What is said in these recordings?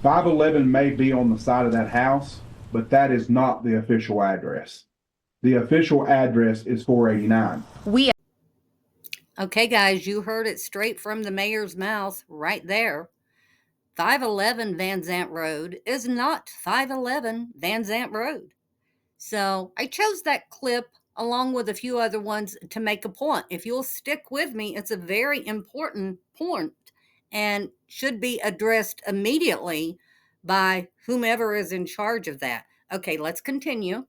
511 may be on the side of that house, but that is not the official address. The official address is 489. Okay, guys, you heard it straight from the mayor's mouth right there. 511 Van Zant Road is not 511 Van Zant Road. So I chose that clip along with a few other ones to make a point. If you'll stick with me, it's a very important point and should be addressed immediately by whomever is in charge of that. Okay, let's continue.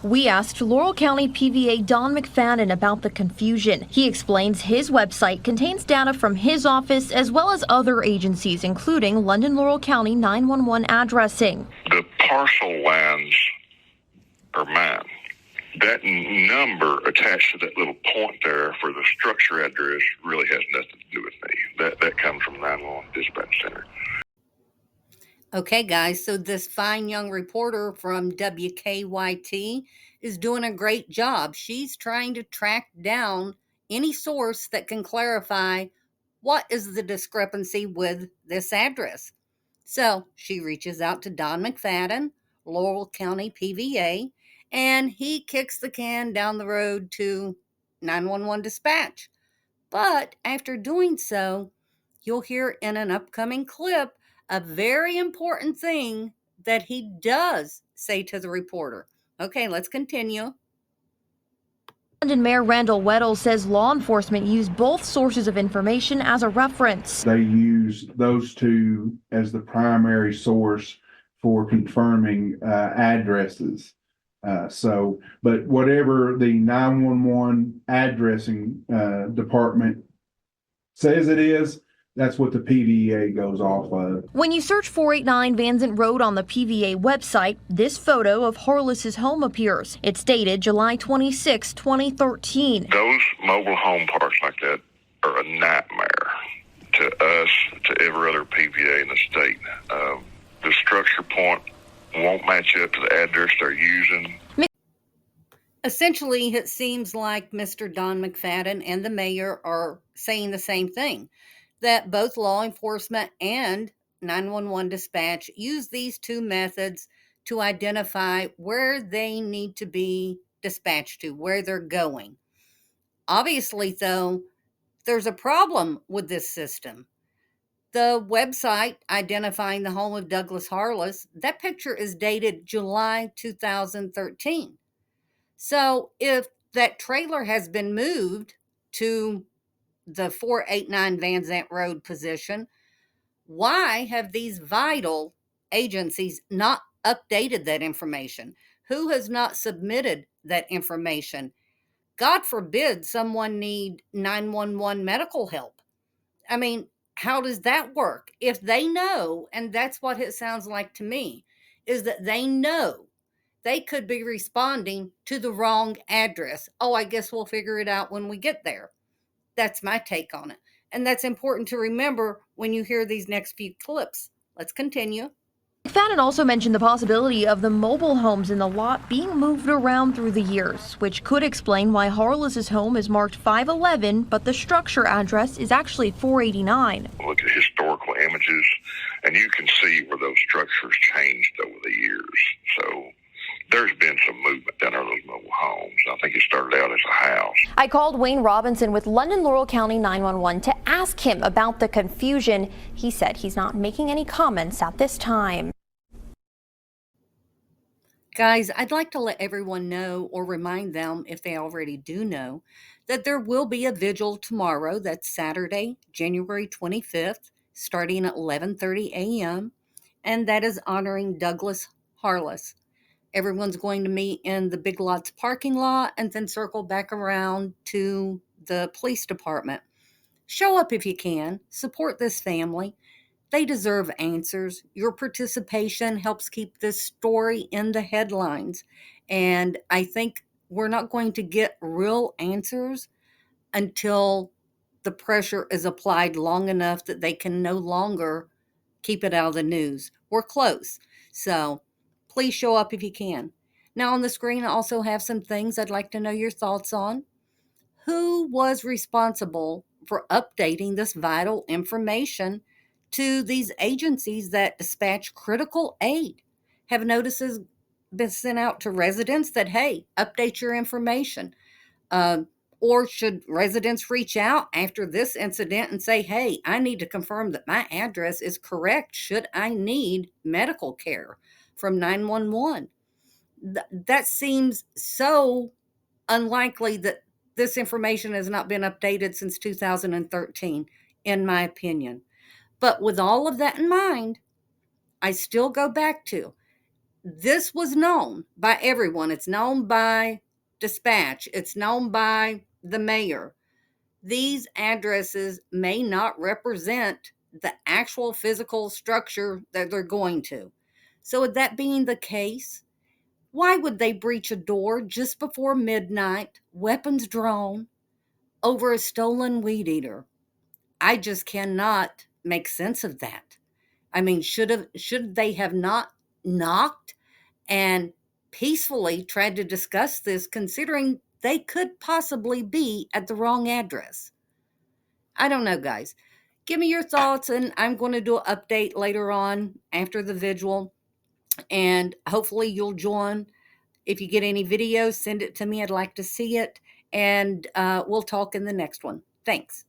We asked Laurel County PVA Don McFadden about the confusion. He explains his website contains data from his office as well as other agencies, including London Laurel County 911 addressing. The parcel lines are mine. That number attached to that little point there for the structure address really has nothing to do with me. That comes from 911 Dispatch Center. Okay, guys, so this fine young reporter from WKYT is doing a great job. She's trying to track down any source that can clarify what is the discrepancy with this address. So she reaches out to Don McFadden, Laurel County PVA, and he kicks the can down the road to 911 dispatch. But after doing so, you'll hear in an upcoming clip a very important thing that he does say to the reporter. Okay, let's continue. London Mayor Randall Weddle says law enforcement used both sources of information as a reference. They use those two as the primary source for confirming addresses. But whatever the 911 addressing department says it is, that's what the PVA goes off of. When you search 489 Van Zant Road on the PVA website, this photo of Harless's home appears. It's dated July 26, 2013. Those mobile home parks like that are a nightmare to us, to every other PVA in the state. The structure point won't match up to the address they're using. Essentially, it seems like Mr. Don McFadden and the mayor are saying the same thing, that both law enforcement and 911 dispatch use these two methods to identify where they need to be dispatched to, where they're going. Obviously, though, there's a problem with this system. The website identifying the home of Douglas Harless, that picture is dated July 2013. So if that trailer has been moved to the 489 Van Zant Road position, why have these vital agencies not updated that information? Who has not submitted that information? God forbid someone need 911 medical help. I mean, how does that work? If they know, and that's what it sounds like to me, is that they know they could be responding to the wrong address. Oh, I guess we'll figure it out when we get there. That's my take on it. And that's important to remember when you hear these next few clips. Let's continue. McFadden also mentioned the possibility of the mobile homes in the lot being moved around through the years, which could explain why Harless's home is marked 511, but the structure address is actually 489. Look at historical images, and you can see where those structures changed over the years. So there's been some movement down there in those mobile homes. I think it started out as a house. I called Wayne Robinson with London Laurel County 911 to ask him about the confusion. He said he's not making any comments at this time. Guys, I'd like to let everyone know, or remind them if they already do know, that there will be a vigil tomorrow. That's Saturday, January 25th, starting at 11:30 a.m., and that is honoring Douglas Harless. Everyone's going to meet in the Big Lots parking lot and then circle back around to the police department. Show up if you can. Support this family. They deserve answers. Your participation helps keep this story in the headlines. And I think we're not going to get real answers until the pressure is applied long enough that they can no longer keep it out of the news. We're close. So please show up if you can. Now on the screen, I also have some things I'd like to know your thoughts on. Who was responsible for updating this vital information to these agencies that dispatch critical aid. Have notices been sent out to residents that, hey, update your information? Or should residents reach out after this incident and say, hey, I need to confirm that my address is correct? Should I need medical care from 911? That seems so unlikely that this information has not been updated since 2013, in my opinion. But with all of that in mind, I still go back to this was known by everyone. It's known by dispatch, it's known by the mayor. These addresses may not represent the actual physical structure that they're going to. So, with that being the case, why would they breach a door just before midnight, weapons drawn, over a stolen weed eater? I just cannot make sense of that. I mean, should they have not knocked and peacefully tried to discuss this, considering they could possibly be at the wrong address? I don't know, guys. Give me your thoughts, and I'm going to do an update later on after the vigil, and hopefully you'll join. If you get any videos, send it to me. I'd like to see it, and we'll talk in the next one. Thanks.